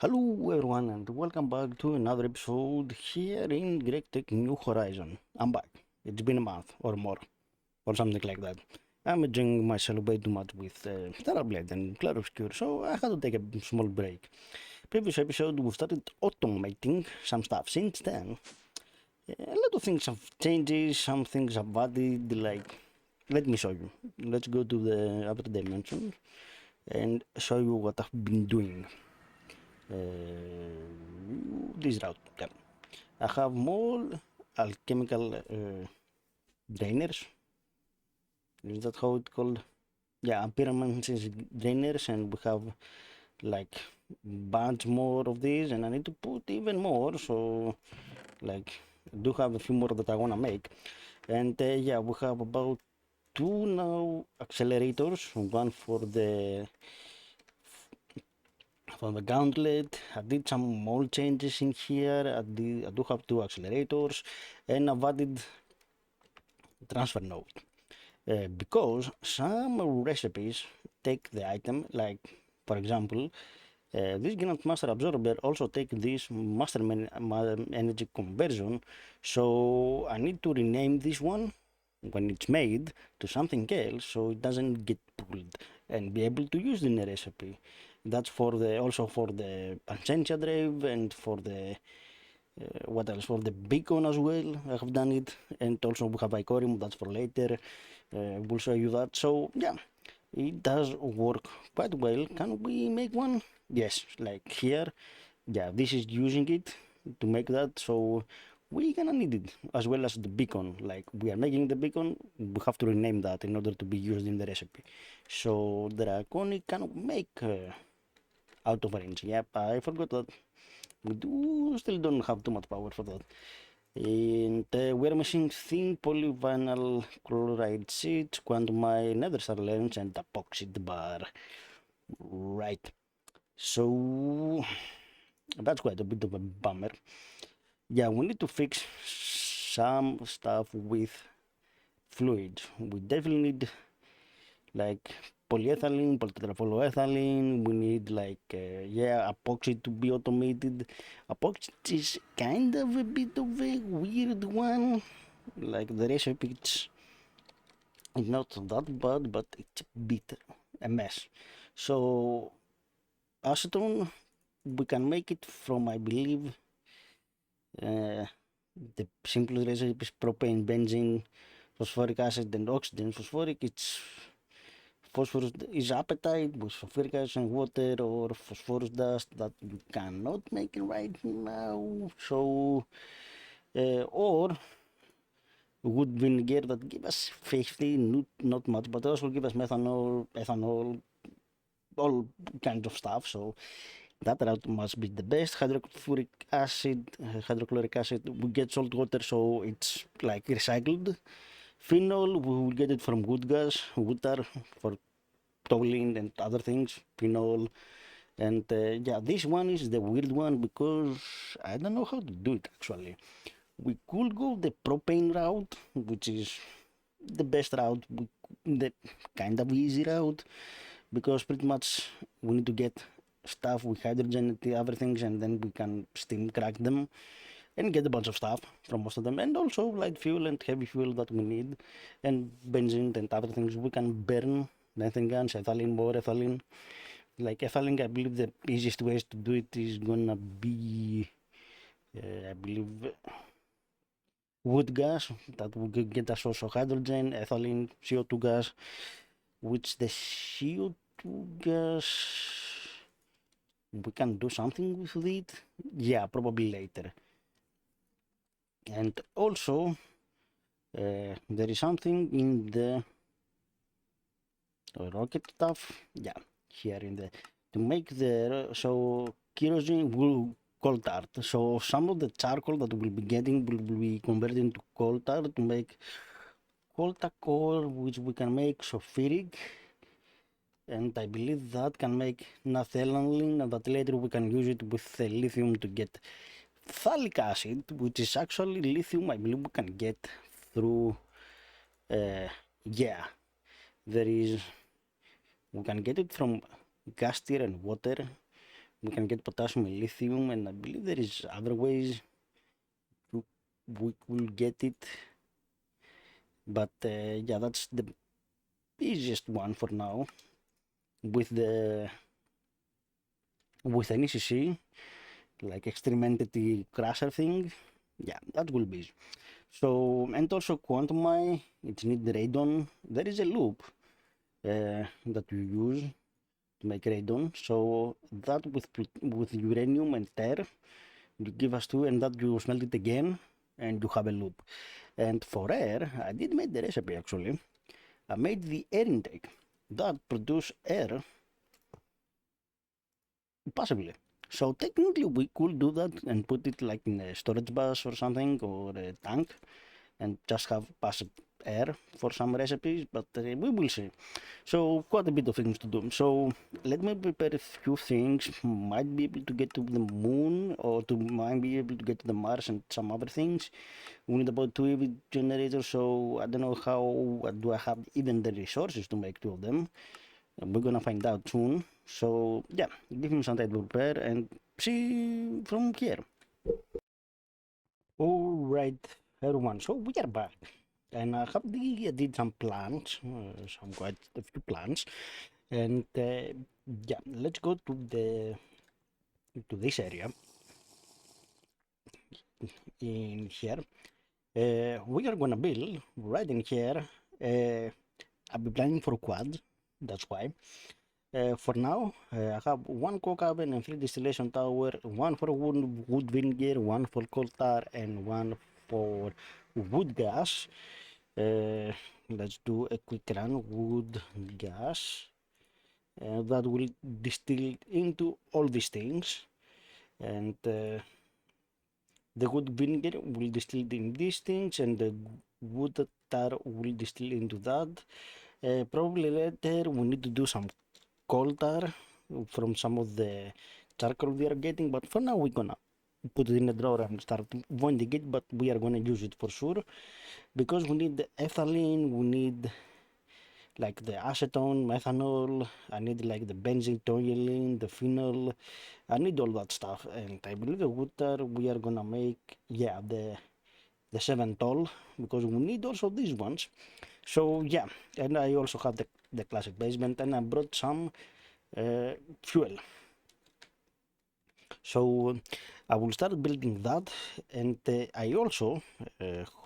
Hello everyone and welcome back to another episode here in GregTech New Horizons. I'm back. It's been a month or more or something like that. I'm enjoying myself way too much with Terrablade and Clarobscure, so I had to take a small break. Previous episode we started automating some stuff. Since then, a lot of things have changed, some things have added, like, let me show you. Let's go to the other dimension and show you what I've been doing. This route. Yeah. I have more alchemical drainers. Is that how it's called? Yeah, appearances drainers, and we have like bunch more of these, and I need to put even more. So, like, I do have a few more that I wanna make, and yeah, we have about two now accelerators. One for the gauntlet. I did some more changes in here. I do have two accelerators, and I've added transfer node because some recipes take the item, like for example, this Grandmaster Absorber also take this Energy Conversion, so I need to rename this one when it's made to something else so it doesn't get pulled and be able to use in the recipe. That's for the also for the Panchensia drive and for the what else, for the beacon as well. I have done it, and also we have Icorium, that's for later. We'll show you that. So yeah, it does work quite well. Can we make one? Yes, like here. Yeah, this is using it to make that, so we gonna need it as well as the beacon. Like we are making the beacon, we have to rename that in order to be used in the recipe. So Draconic cannot make out of range. Yep, I forgot that. We do still don't have too much power for that. And we're missing thin polyvinyl chloride sheets, quantum nether star lens, and epoxy bar. Right. So that's quite a bit of a bummer. Yeah, we need to fix some stuff with fluids. We definitely need like polyethylene, polytetrafluoroethylene. We need like yeah, epoxy to be automated. Epoxy is kind of a bit of a weird one. Like the recipe, it's not that bad, but it's a bit a mess. So acetone, we can make it from, I believe, uh, the simplest recipe is propane, benzene, phosphoric acid, and oxygen. Phosphoric, it's phosphorus is apatite with sulfuric acid and water, or phosphorus dust that you cannot make right now. So, or wood vinegar that give us 50, not much, but also give us methanol, ethanol, all kinds of stuff. So that route must be the best. Hydrochloric acid, hydrochloric acid, we get salt water, so it's like recycled. Phenol, we will get it from wood gas, wood tar for tolling and other things. Phenol, and yeah, this one is the weird one because I don't know how to do it actually. We could go the propane route, which is the best route, the kind of easy route, because pretty much we need to get stuff with hydrogen and the other things, and then we can steam crack them and get a bunch of stuff from most of them, and also light fuel and heavy fuel that we need, and benzene and other things we can burn. Nothing guns, ethylene, more ethylene. Like ethylene, I believe the easiest ways to do it is gonna be, I believe, wood gas that will get us also hydrogen, ethylene, CO2 gas, which the CO2 gas we can do something with it. Yeah, probably later. And also there is something in the rocket stuff. Yeah, here in the to make the so kerosene will coal tar. So some of the charcoal that we'll be getting will be converted into coal tar to make coal tar core, which we can make sulfuric, and I believe that can make naphthalene, and that later we can use it with the lithium to get phthalic acid, which is actually lithium. I believe we can get through. Yeah, there is. We can get it from gas tier and water. we can get potassium and lithium, and I believe there is other ways we could get it, but yeah, that's the easiest one for now with an ECC, like extreme entity crusher thing. Yeah, that will be easy. So, and also quantum, it needs radon. There is a loop that you use to make radon. So that with uranium and air, you give us two, and that you smelt it again, and you have a loop. And for air, I did make the recipe actually. I made the air intake that produce air passively. So technically we could do that and put it like in a storage bus or something, or a tank, and just have passive air for some recipes, but we will see. So quite a bit of things to do. So let me prepare a few things. Might be able to get to the moon, or to might be able to get to the Mars and some other things. We need about 2 EV generators, so I don't know how do I have even the resources to make 2 of them. We're gonna find out soon. So yeah, give him some time to prepare and see from here. Alright, everyone, so we are back. And I have did some plans, some quite a few plans. And yeah, let's go to this area in here. We are gonna build right in here. I'll be planning for quad, that's why. For now, I have one coke oven and 3 distillation tower, one for wood vinegar, one for coal tar, and one for wood gas. Let's do a quick run. Wood gas. That will distill into all these things, and the wood vinegar will distill in these things, and the wood tar will distill into that. Probably later we need to do some coal tar from some of the charcoal we are getting, but for now we're gonna put it in a drawer and start winding it, but we are gonna use it for sure, because we need the ethylene, we need like the acetone, methanol, I need like the benzene, toluene, the phenol, I need all that stuff. And I believe the water we are gonna make, yeah, the 7 toll, because we need also these ones. So yeah, and I also have the classic basement, and I brought some fuel. So I will start building that, and I also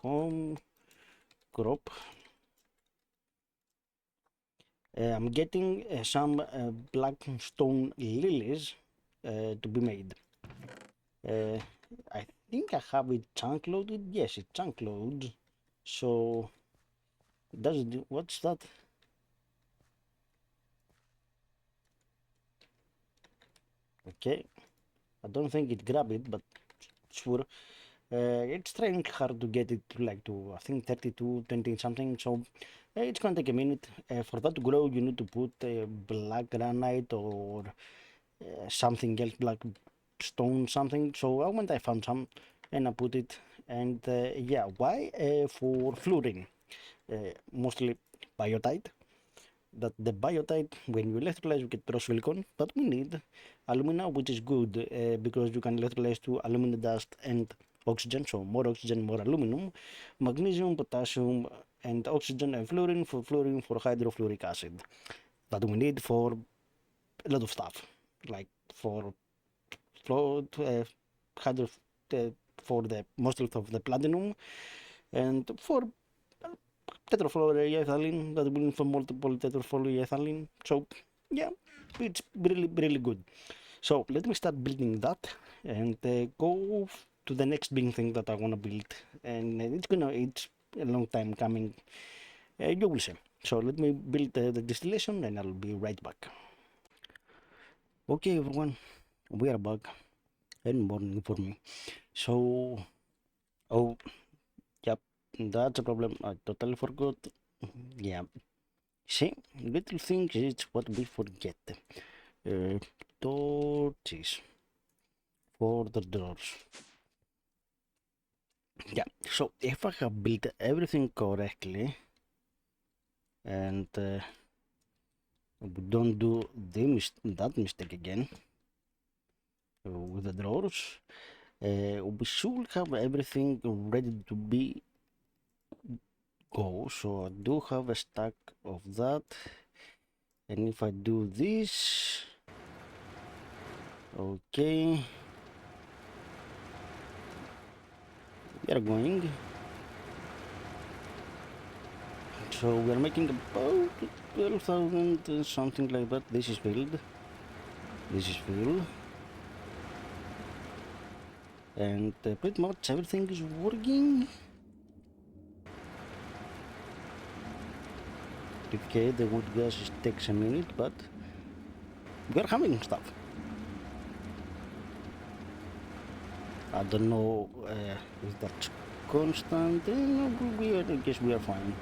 home crop. I'm getting some black stone lilies to be made. Uh, I think I have it chunk loaded. Yes, it chunk loads. So does it, what's that? Okay, I don't think it grabbed it, but sure. It's trying hard to get it to like to, I think 32, 20 something. So it's gonna take a minute. For that to grow, you need to put black granite or something else, black stone something. So I went, I found some, and I put it. And yeah, why? For fluorine, mostly biotite. That the biotite, when you electrolyze, you get silicon, but we need alumina, which is good because you can electrolyze to aluminum dust and oxygen, so more oxygen, more aluminum, magnesium, potassium, and oxygen, and fluorine for hydrofluoric acid, that we need for a lot of stuff, like for float, hydro, uh, for the most of the platinum, and for tetrafluoroethylene, that will for multiple tetrafluoroethylene. So yeah, it's really good. So let me start building that, and go to the next big thing that I want to build, and it's a long time coming. You will see. So let me build the distillation, and I'll be right back. Okay, everyone, we are back, and morning for me. So, oh, yep, that's a problem. I totally forgot. Yeah, see, little things is what we forget. Uh, Torches for the doors. Yeah, so if I have built everything correctly, and we don't do that mistake again, with the drawers. We should have everything ready to be go. So I do have a stack of that, and if I do this, okay, we are going. So we are making about 12,000, something like that. This is filled. This is filled. And pretty much everything is working. Okay, the wood gas takes a minute, but we are having stuff. I don't know if that's constant. No, I guess we are fine.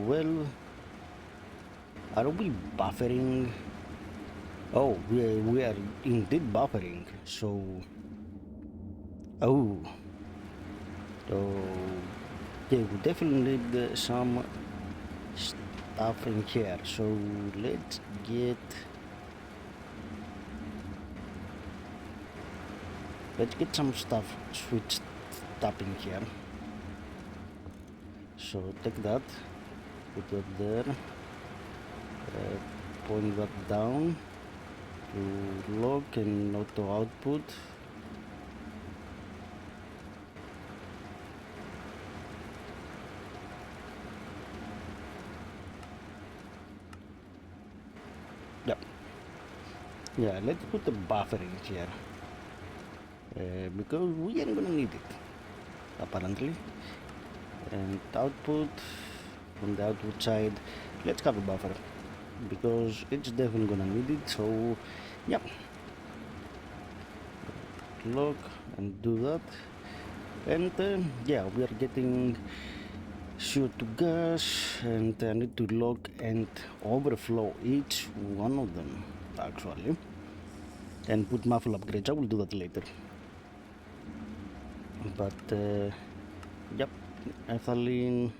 12. Are we buffering? Oh, we are indeed buffering. So, oh, yeah, we definitely need some stuff in here. So let's get some stuff switched up in here. So take that, put that there, point that down to log and auto output. Yeah, let's put the buffer in here because we ain't gonna need it apparently. And output, from the output side, let's have a buffer because it's definitely gonna need it. So yeah, log and do that. And yeah, we are getting CO2 gas, and I need to log and overflow each one of them actually, and put muffle upgrades. I will do that later. But yep, ethylene,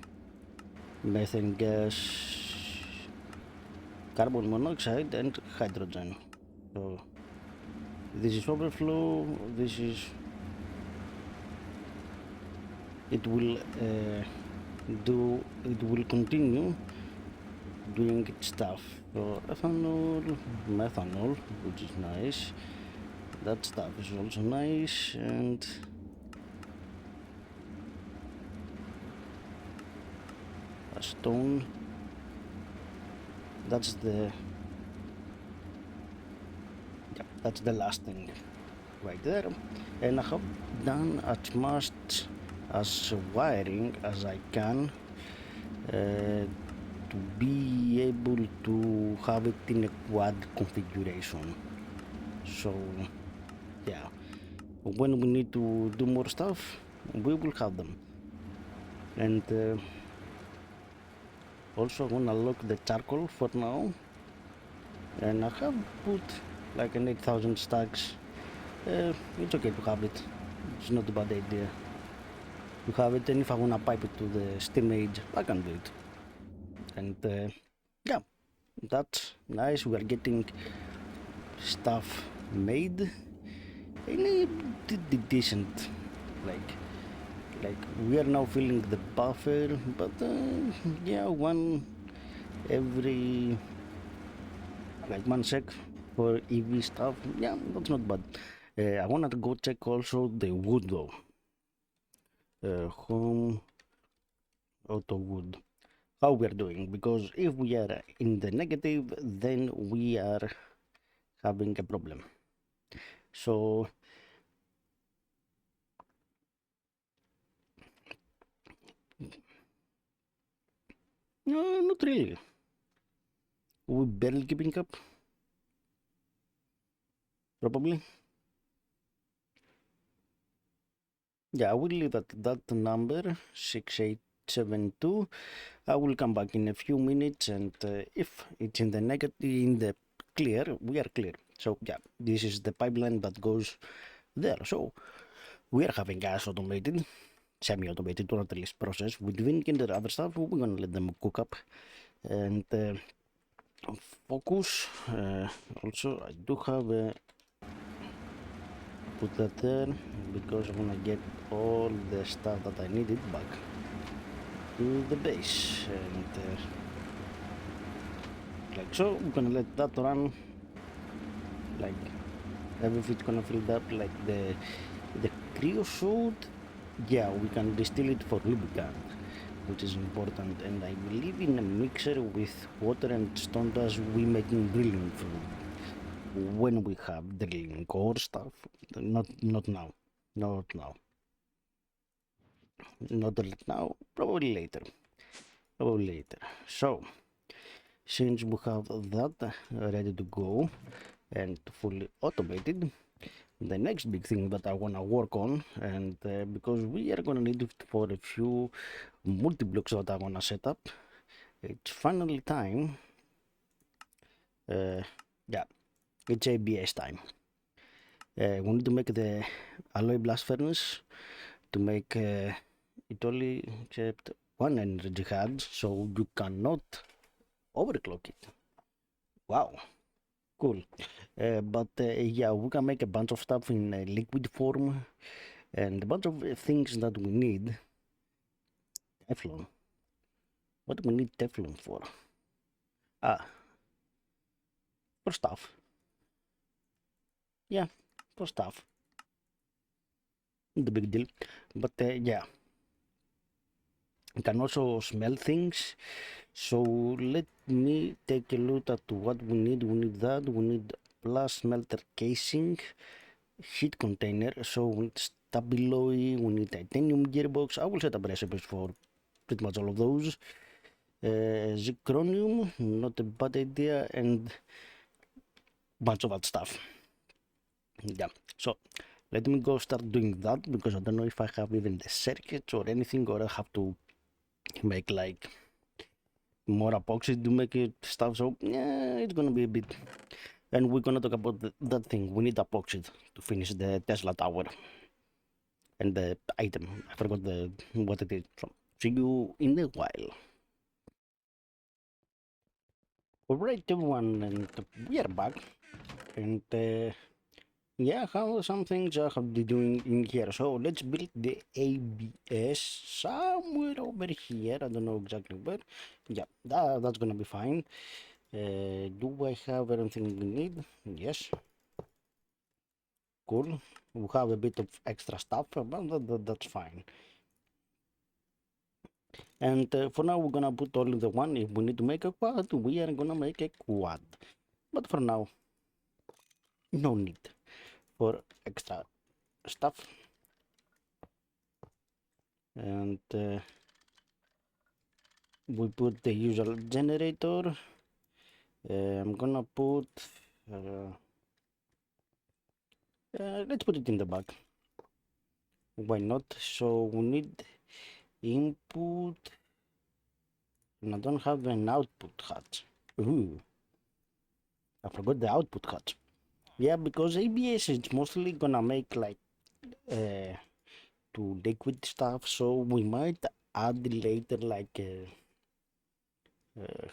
methane gas, carbon monoxide, and hydrogen. So this is overflow. This is it will continue doing its stuff. So ethanol, methanol, which is nice. That stuff is also nice, and a stone. That's the last thing right there. And I have done as much as wiring as I can to be able to have it in a quad configuration. So yeah, when we need to do more stuff, we will have them. And also I wanna lock the charcoal for now, and I have put like an 8,000 stacks. It's okay to have it. It's not a bad idea to have it, and if I wanna pipe it to the steam age, I can do it. And yeah, that's nice. We are getting stuff made in a decent, like we are now filling the buffer, but yeah, one every like 1 sec for EV stuff. Yeah, that's not bad. I wanna go check also the wood though. Home auto wood, how we are doing, because if we are in the negative, then we are having a problem. So no, not really. We barely keeping up, probably. Yeah, I will leave at that number 6872. I will come back in a few minutes, and if it's in the negative, in the clear, we are clear. So yeah, this is the pipeline that goes there. So we are having gas automated, semi-automated, or at least process with Winkin and other stuff. We're gonna let them cook up, and focus. Also, I do have a put that there because I want to get all the stuff that I needed back to the base, and like so we're gonna let that run, like everything's gonna fill up, like the creosote. Yeah, we can distill it for lubricant, which is important, and I believe in a mixer with water and stone dust we making drilling fluid when we have drilling or stuff. Not now, not now, not right now, probably later, so since we have that ready to go and fully automated, the next big thing that I want to work on, and because we are going to need it for a few multi-blocks that I want to set up, it's finally time. Yeah, it's ABS time. We need to make the alloy blast furnace to make it only except one energy had, so you cannot overclock it. Wow, cool. But yeah, we can make a bunch of stuff in liquid form and a bunch of things that we need. Teflon. What do we need Teflon for? Ah, for stuff. Yeah, for stuff. The big deal. But yeah, you can also smell things. So let me take a look at what we need. We need that. We need Blast Smelter casing, heat container. So we need stabiloi. We need titanium gearbox. I will set up recipes for pretty much all of those. Zirconium, not a bad idea, and bunch of that stuff. Yeah, so let me go start doing that because I don't know if I have even the circuits or anything, or I have to make like more epoxy to make it stuff. So yeah, it's gonna be a bit, and we're gonna talk about that thing. We need epoxy to finish the Tesla tower and the item. I forgot what it is. So see you in a while. Alright, everyone, and we are back, and yeah, how some things I have to be doing in here. So let's build the ABS somewhere over here. I don't know exactly where. Yeah, that's gonna be fine. Do I have everything we need? Yes. Cool. We have a bit of extra stuff, but that's fine. And for now, we're gonna put all in the one. If we need to make a quad, we are gonna make a quad. But for now, no need for extra stuff. And we put the usual generator. I'm gonna put let's put it in the back. Why not? So we need input, and I don't have an output hatch. Ooh, I forgot the output hatch. Yeah, because ABS is mostly gonna make like to liquid stuff, so we might add later like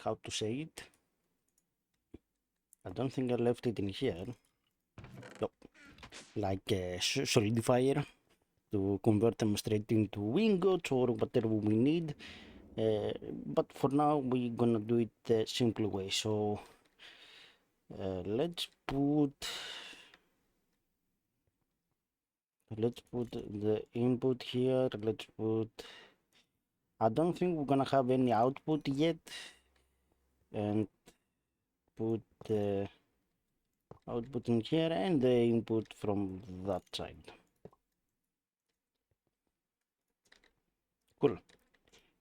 how to say it. I don't think I left it in here. No, like solidifier to convert them straight into ingots or whatever we need. But for now we're gonna do it the simple way. So let's put the input here. Let's put, I don't think we're gonna have any output yet, and put the output in here and the input from that side. Cool.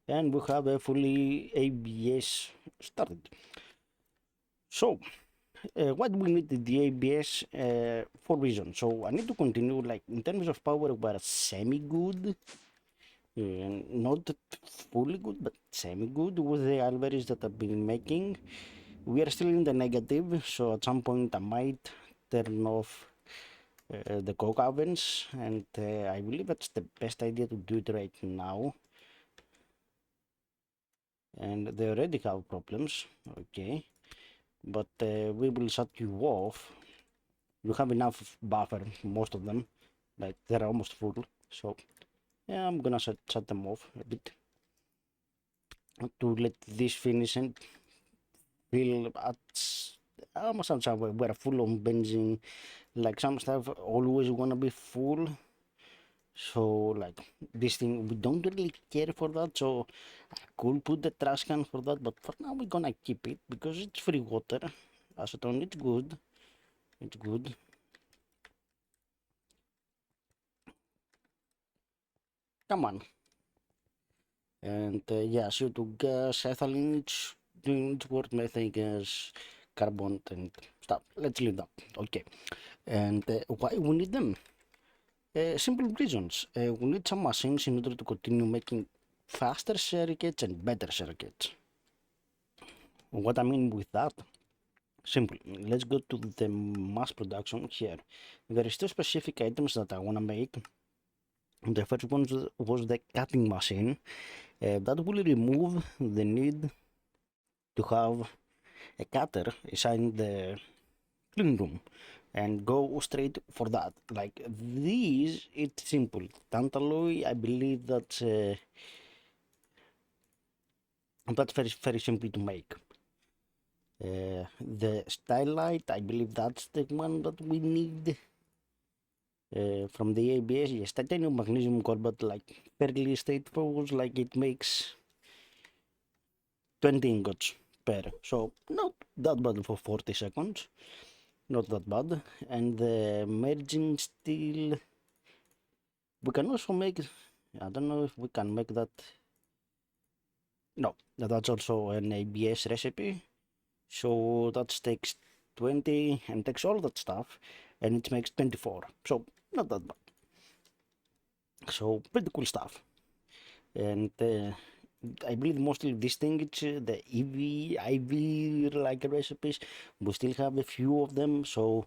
And we have a fully ABS started. So what we need the ABS for reasons. So I need to continue, like in terms of power we're semi good, not fully good but semi good with the alvarez that I've been making. We are still in the negative, so at some point I might turn off the coke ovens, and I believe that's the best idea to do it right now. And they already have problems. Okay, but we will shut you off. You have enough buffer, most of them, like they're almost full. So yeah, I'm gonna shut them off a bit to let this finish and feel at almost some we're full on benzene. Like some stuff always wanna be full. So like this thing we don't really care for that, so I could put the trash can for that, but for now we're gonna keep it because it's free water. Acetone, it's good. It's good. Come on. And yeah, CO2 gas, ethylene, it's doing its work, methane gas, carbon and stuff. Let's leave that. Okay. And why we need them? Simple reasons. We need some machines in order to continue making faster circuits and better circuits. What I mean with that, simple. Let's go to the mass production here. There is two specific items that I want to make. The first one was the cutting machine. That will remove the need to have a cutter inside the clean room and go straight for that. Like these, it's simple. Tantalloy, I believe that's very simple to make. The Stylight, I believe that's the one that we need. From the ABS, yes, titanium magnesium core, but like fairly straightforward, like it makes 20 ingots per. So not that bad for 40 seconds. Not that bad. And the merging steel, we can also make, I don't know if we can make that. No, that's also an ABS recipe. So that takes 20 and takes all that stuff and it makes 24. So not that bad. So pretty cool stuff. And I believe mostly this thing it's the IV like recipes. We still have a few of them. So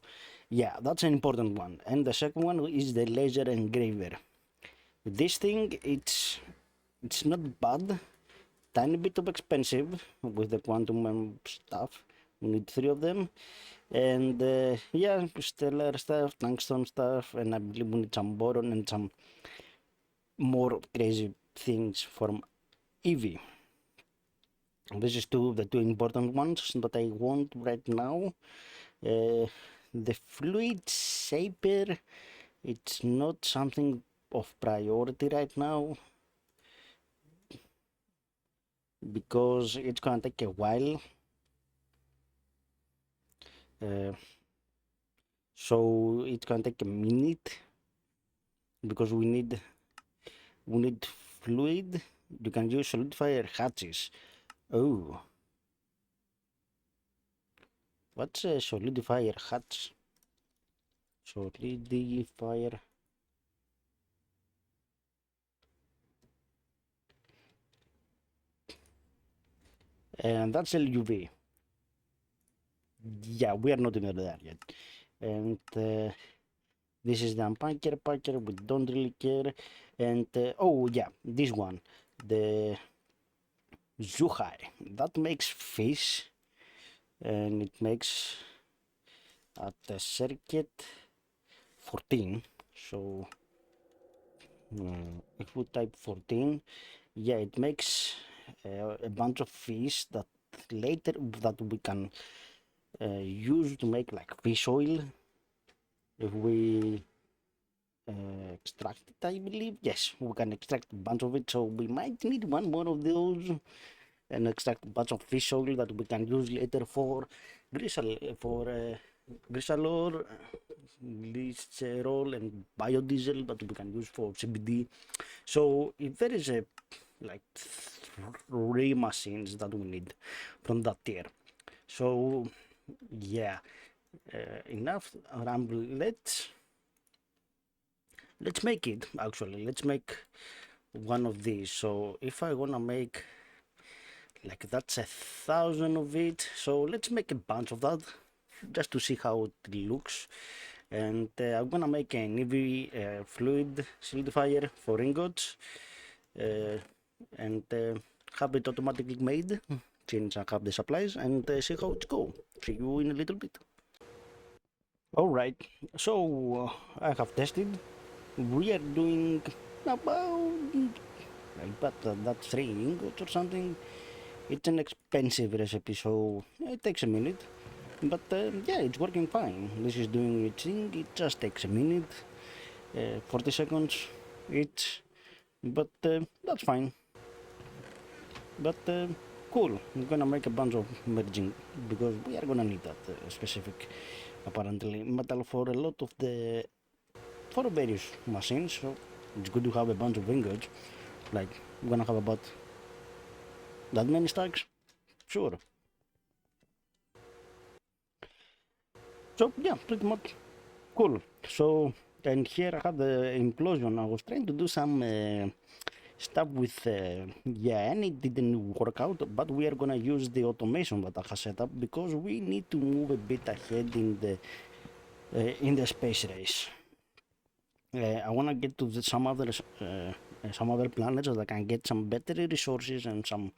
yeah, that's an important one. And the second one is the laser engraver. This thing it's not bad. Tiny bit of expensive with the quantum stuff. We need 3 of them. And yeah, stellar stuff, tungsten stuff, and I believe we need some boron and some more crazy things from EV. This is the two important ones that I want right now. The fluid shaper, it's not something of priority right now because it's gonna take a while. So it's gonna take a minute because we need fluid. You can use solidifier hatches. Oh, what's a solidifier hatch? Solidifier. And that's LUV. Yeah, we are not even there yet. And this is the unpacker packer. We don't really care. And oh yeah, this one, the Zuhai. That makes fish, and it makes at the circuit 14. So if we type 14, yeah, it makes a bunch of fish that later that we can use to make like fish oil if we extract it, I believe. Yes, we can extract a bunch of it, so we might need one more of those and extract a bunch of fish oil that we can use later for glycerol, glycerol and biodiesel that we can use for CBD. So if there is a like 3 machines that we need from that tier. So yeah, enough ramble. Let's make it. Actually, let's make one of these. So if I wanna make like that's 1,000 of it, so let's make a bunch of that just to see how it looks. And I'm gonna make an EV fluid solidifier for ingots and have it automatically made change a couple the supplies and see how it's go. See you in a little bit. Alright, so I have tested. We are doing about that's 3 ingots or something. It's an expensive recipe, so it takes a minute. But yeah, it's working fine. This is doing its thing. It just takes a minute, 40 seconds each. But that's fine. But cool. I'm gonna make a bunch of merging because we are gonna need that specific, apparently, metal for a lot of the for various machines. So it's good to have a bunch of ingots. Like I'm gonna have about that many stacks. Sure. So yeah, pretty much cool. So and here I have the implosion. I was trying to do some stuff with yeah, and it didn't work out. But we are gonna use the automation that I have set up because we need to move a bit ahead in the space race. I wanna get to some other planets that I can get some better resources and some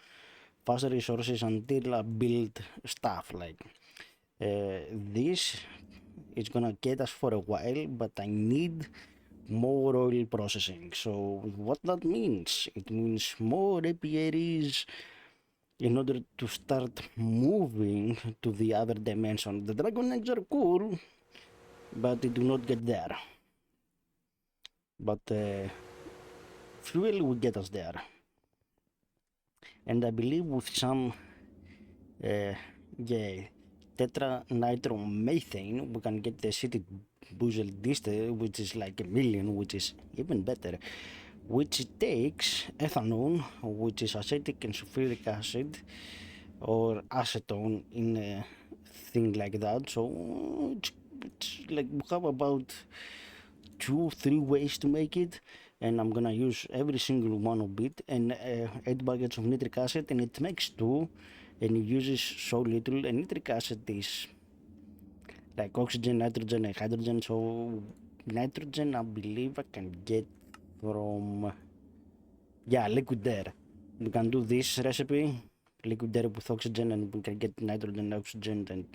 faster resources until I build stuff like this. It's gonna get us for a while, but I need more oil processing. So what that means? It means more apiaries in order to start moving to the other dimension. The dragon eggs are cool, but they do not get there. But fuel will get us there. And I believe with some yeah, tetranitromethane, we can get the city bushel distillate, which is like 1,000,000, which is even better. Which takes ethanol, which is acetic and sulfuric acid, or acetone in a thing like that. So it's like we have about 2-3 ways to make it, and I'm gonna use every single one of it and 8 buckets of nitric acid, and it makes 2, and it uses so little. And nitric acid is like oxygen, nitrogen, and hydrogen. So nitrogen, I believe I can get from yeah, liquid air. We can do this recipe, liquid air with oxygen, and we can get nitrogen, oxygen, and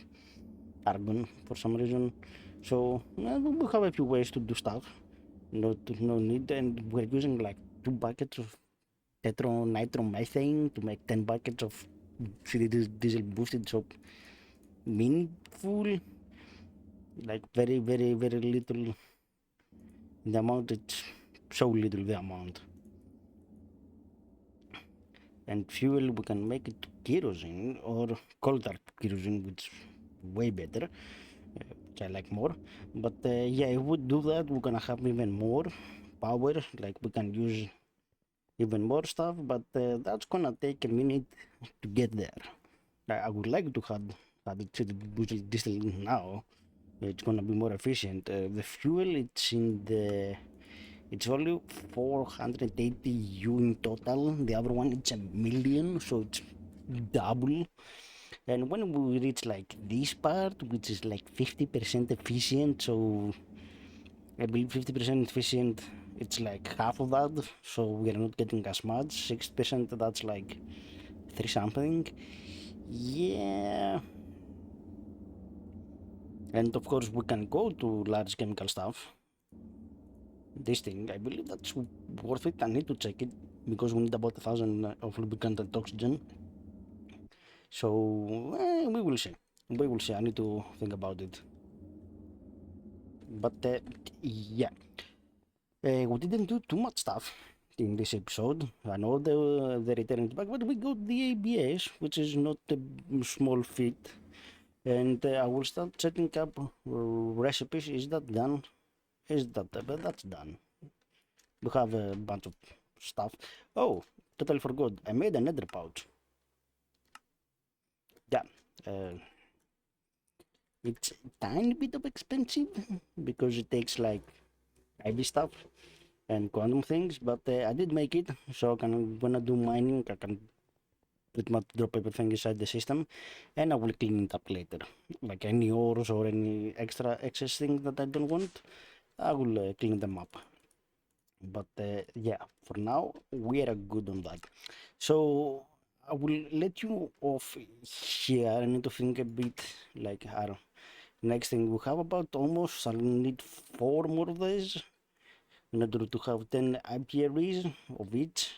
argon for some reason. So we have a few ways to do stuff. No need, and we're using like 2 buckets of tetranitromethane to make 10 buckets of city diesel boosted. So meaningful, like very little. The amount, it's so little the amount. And fuel, we can make it kerosene or coal tar kerosene, which is way better, which I like more. But yeah, if we do that, we're gonna have even more power. Like we can use even more stuff, but that's gonna take a minute to get there. I would like to have it to the diesel now. It's gonna be more efficient. The fuel, it's only 480 U in total. The other one, it's 1,000,000, so it's double. And when we reach like this part, which is like 50% efficient, so I believe 50% efficient, it's like half of that, so we are not getting as much. 60%, that's like 3 something. Yeah. And of course, we can go to large chemical stuff. This thing, I believe that's worth it. I need to check it because we need about 1,000 of lubricant and oxygen. So we will see. We will see. I need to think about it. But yeah, we didn't do too much stuff in this episode. I know the return back, but we got the ABS, which is not a small feat. And I will start setting up recipes. Is that done? But that's done. We have a bunch of stuff. Oh, totally forgot. I made a nether pouch. Yeah. Uh, it's a tiny bit of expensive because it takes like heavy stuff and quantum things, but I did make it, so when I do mining, I can pretty much drop everything inside the system, and I will clean it up later. Like any ores or any extra excess things that I don't want, I will clean them up. But yeah, for now we are good on that. So I will let you off here. I need to think a bit like our next thing. We have about almost, I'll need 4 more of these in order to have 10 apiaries of each.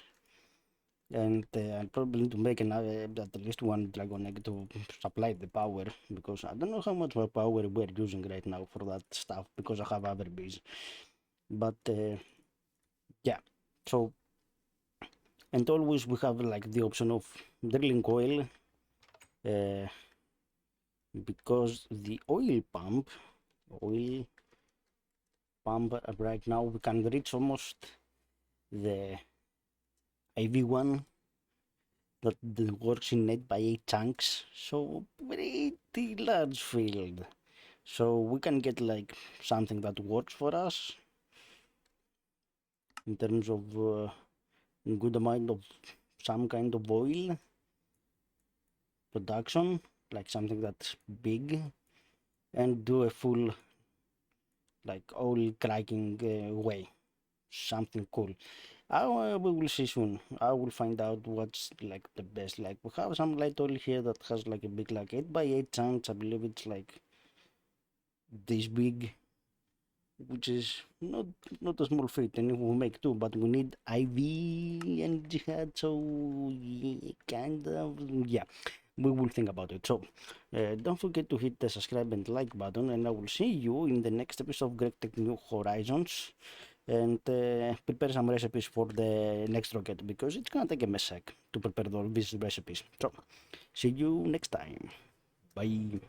And I'll probably need to make another, at least one dragon egg to supply the power, because I don't know how much more power we're using right now for that stuff, because I have other bees. But yeah, so, and always we have like the option of drilling oil, uh, because the oil pump right now we can reach almost the IV1 that works in 8x8 chunks, so pretty large field. So we can get like something that works for us in terms of good amount of some kind of oil production, like something that's big, and do a full like oil cracking way, something cool. We will see soon. I will find out what's like the best. Like we have some light oil here that has like a big like 8x8 chunks. I believe it's like this big, which is not a small feat, and we make two, but we need IV and jihad, so yeah, kind of, yeah, we will think about it. So don't forget to hit the subscribe and like button, and I will see you in the next episode of GregTech New Horizons, and prepare some recipes for the next rocket, because it's gonna take a mess to prepare all these recipes. So see you next time. Bye.